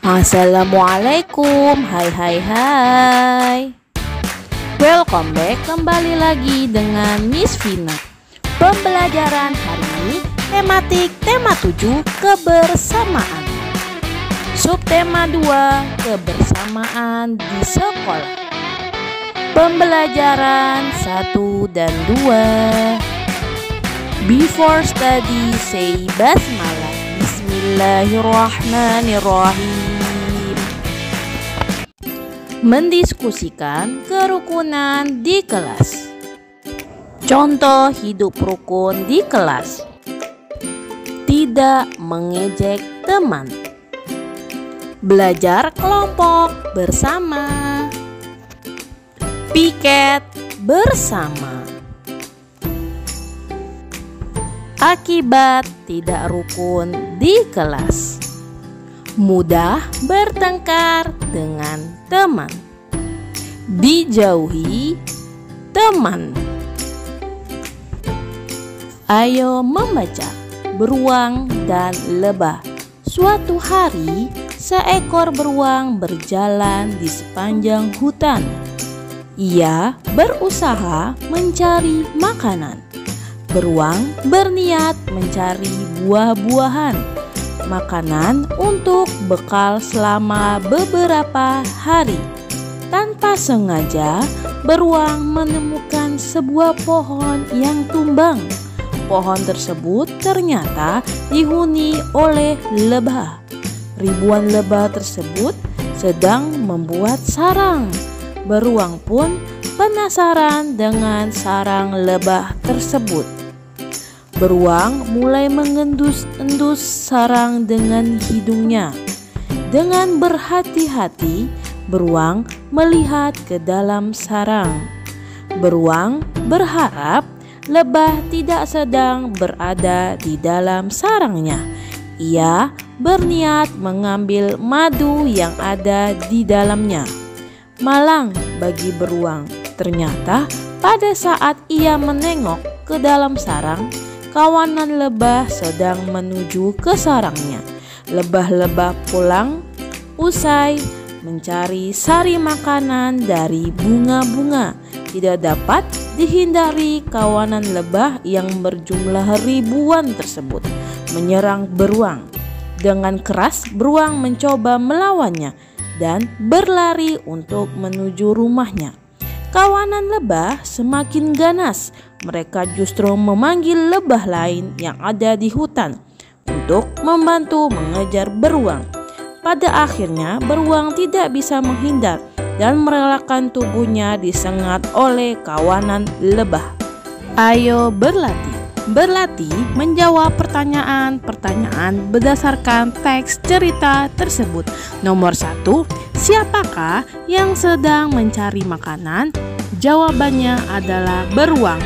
Assalamualaikum, hai. Welcome back, kembali lagi dengan Miss Vina. Pembelajaran hari ini tematik tema 7 kebersamaan. Subtema 2 kebersamaan di sekolah. Pembelajaran 1 dan 2. Before study say basmalah. Bismillahirrahmanirrahim. Mendiskusikan kerukunan di kelas. Contoh hidup rukun di kelas. Tidak mengejek teman. Belajar kelompok bersama. Piket bersama. Akibat tidak rukun di kelas. Mudah bertengkar dengan teman. Dijauhi teman. Ayo membaca beruang dan lebah. Suatu hari seekor beruang berjalan di sepanjang hutan. Ia berusaha mencari makanan. Beruang berniat mencari buah-buahan, makanan untuk bekal selama beberapa hari. Tanpa sengaja, beruang menemukan sebuah pohon yang tumbang. Pohon tersebut ternyata dihuni oleh lebah. Ribuan lebah tersebut sedang membuat sarang. Beruang pun penasaran dengan sarang lebah tersebut. Beruang mulai mengendus-endus sarang dengan hidungnya. Dengan berhati-hati, beruang melihat ke dalam sarang. Beruang berharap lebah tidak sedang berada di dalam sarangnya. Ia berniat mengambil madu yang ada di dalamnya. Malang bagi beruang, ternyata pada saat ia menengok ke dalam sarang, kawanan lebah sedang menuju ke sarangnya. Lebah-lebah pulang usai mencari sari makanan dari bunga-bunga. Tidak dapat dihindari, kawanan lebah yang berjumlah ribuan tersebut menyerang beruang. Dengan keras beruang mencoba melawannya dan berlari untuk menuju rumahnya. Kawanan lebah semakin ganas. Mereka justru memanggil lebah lain yang ada di hutan untuk membantu mengejar beruang. Pada akhirnya beruang tidak bisa menghindar dan merelakan tubuhnya disengat oleh kawanan lebah. Ayo berlatih. Berlatih menjawab pertanyaan-pertanyaan berdasarkan teks cerita tersebut. Nomor 1, siapakah yang sedang mencari makanan? Jawabannya adalah beruang.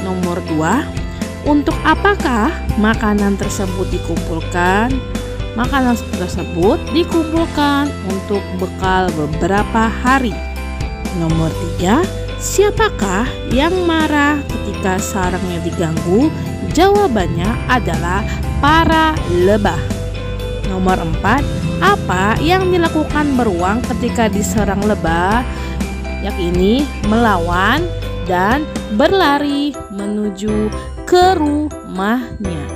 Nomor 2, untuk apakah makanan tersebut dikumpulkan? Makanan tersebut dikumpulkan untuk bekal beberapa hari. Nomor 3, siapakah yang marah ketika sarangnya diganggu? Jawabannya adalah para lebah. Nomor 4, apa yang dilakukan beruang ketika diserang lebah? Yakni melawan dan berlari menuju ke rumahnya.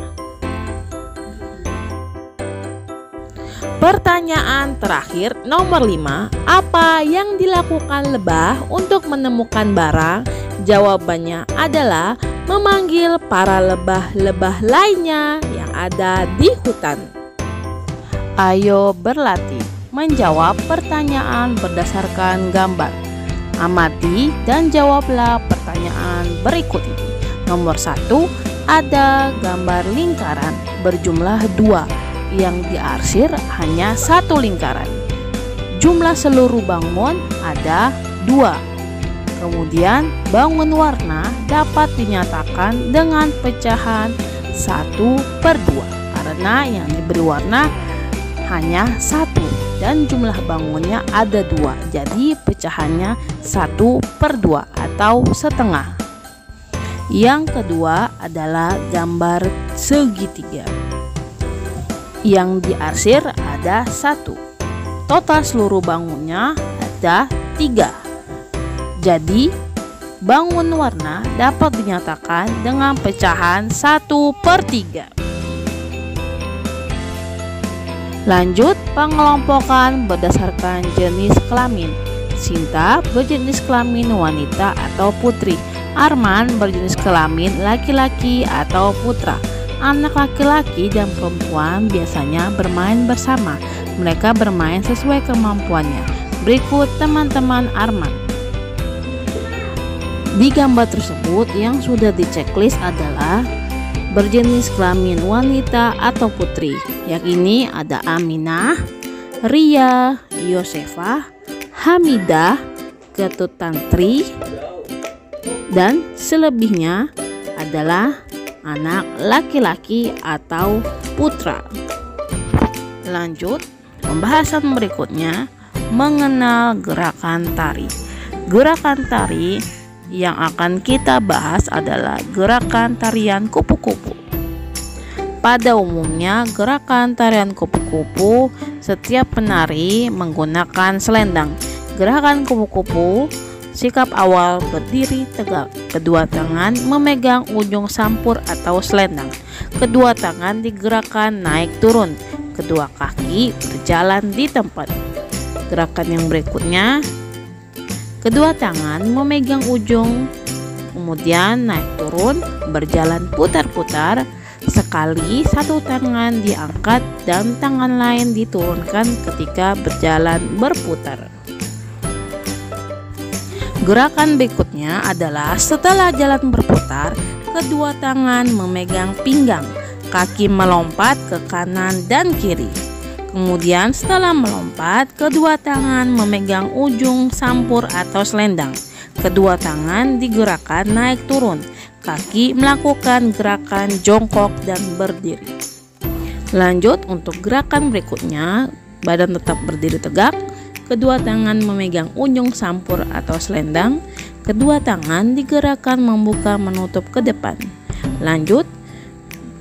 Pertanyaan terakhir nomor 5, apa yang dilakukan lebah untuk menemukan barang? Jawabannya adalah memanggil para lebah-lebah lainnya yang ada di hutan. Ayo berlatih menjawab pertanyaan berdasarkan gambar. Amati dan jawablah pertanyaan berikut ini. Nomor 1, ada gambar lingkaran berjumlah 2. Yang diarsir hanya 1 lingkaran. Jumlah seluruh bangun ada 2. Kemudian bangun warna dapat dinyatakan dengan pecahan 1/2 karena yang diberi warna hanya 1 dan jumlah bangunnya ada 2. Jadi pecahannya 1/2 atau setengah. Yang kedua adalah gambar segitiga. Yang diarsir ada 1. total seluruh bangunnya ada 3. Jadi bangun warna dapat dinyatakan dengan pecahan 1/3. Lanjut pengelompokan berdasarkan jenis kelamin. Sinta berjenis kelamin wanita atau putri. Arman berjenis kelamin laki-laki atau putra. Anak laki-laki dan perempuan biasanya bermain bersama. Mereka bermain sesuai kemampuannya. Berikut teman-teman Arman. Di gambar tersebut yang sudah di-checklist adalah berjenis kelamin wanita atau putri. Yang ini ada Aminah, Ria, Yosefah, Hamidah, Ketut Tantri, dan selebihnya adalah anak laki-laki atau putra. Lanjut, pembahasan berikutnya mengenal gerakan tari. Gerakan tari yang akan kita bahas adalah gerakan tarian kupu-kupu. Pada umumnya, gerakan tarian kupu-kupu setiap penari menggunakan selendang. Gerakan kupu-kupu, sikap awal berdiri tegak. Kedua tangan memegang ujung sampur atau selendang. Kedua tangan digerakkan naik turun. Kedua kaki berjalan di tempat. Gerakan yang berikutnya, kedua tangan memegang ujung, kemudian naik turun, berjalan putar-putar. Sekali satu tangan diangkat dan tangan lain diturunkan ketika berjalan berputar. Gerakan berikutnya adalah setelah jalan berputar, kedua tangan memegang pinggang, kaki melompat ke kanan dan kiri. Kemudian setelah melompat, kedua tangan memegang ujung sampur atau selendang. Kedua tangan digerakkan naik turun. Kaki melakukan gerakan jongkok dan berdiri. Lanjut untuk gerakan berikutnya, badan tetap berdiri tegak. Kedua tangan memegang ujung sampur atau selendang. Kedua tangan digerakkan membuka menutup ke depan. Lanjut,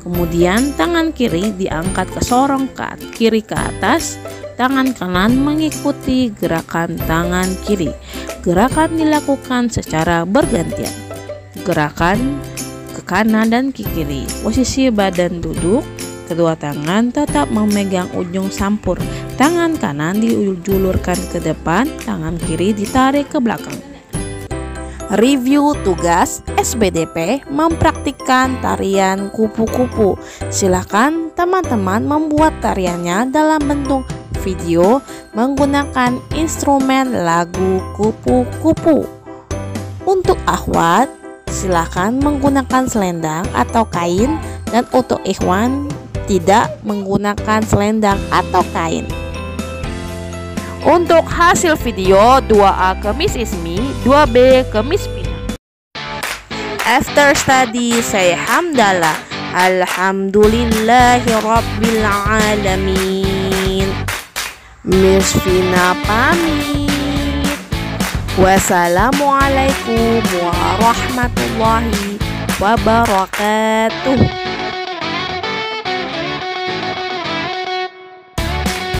kemudian tangan kiri diangkat ke sorong kiri ke atas, tangan kanan mengikuti gerakan tangan kiri. Gerakan dilakukan secara bergantian. Gerakan ke kanan dan ke kiri. Posisi badan duduk, kedua tangan tetap memegang ujung sampur. Tangan kanan dijulurkan ke depan, tangan kiri ditarik ke belakang. Review tugas SBDP mempraktikkan tarian kupu-kupu. Silakan teman-teman membuat tariannya dalam bentuk video menggunakan instrumen lagu kupu-kupu. Untuk akhwat, silakan menggunakan selendang atau kain, dan untuk ikhwan tidak menggunakan selendang atau kain. Untuk hasil video 2A kemis ismi, 2B kemis pinang. After study saya hamdalah, alhamdulillahi rabbil alamin. Miss Vina pamit. Wassalamualaikum warahmatullahi wabarakatuh.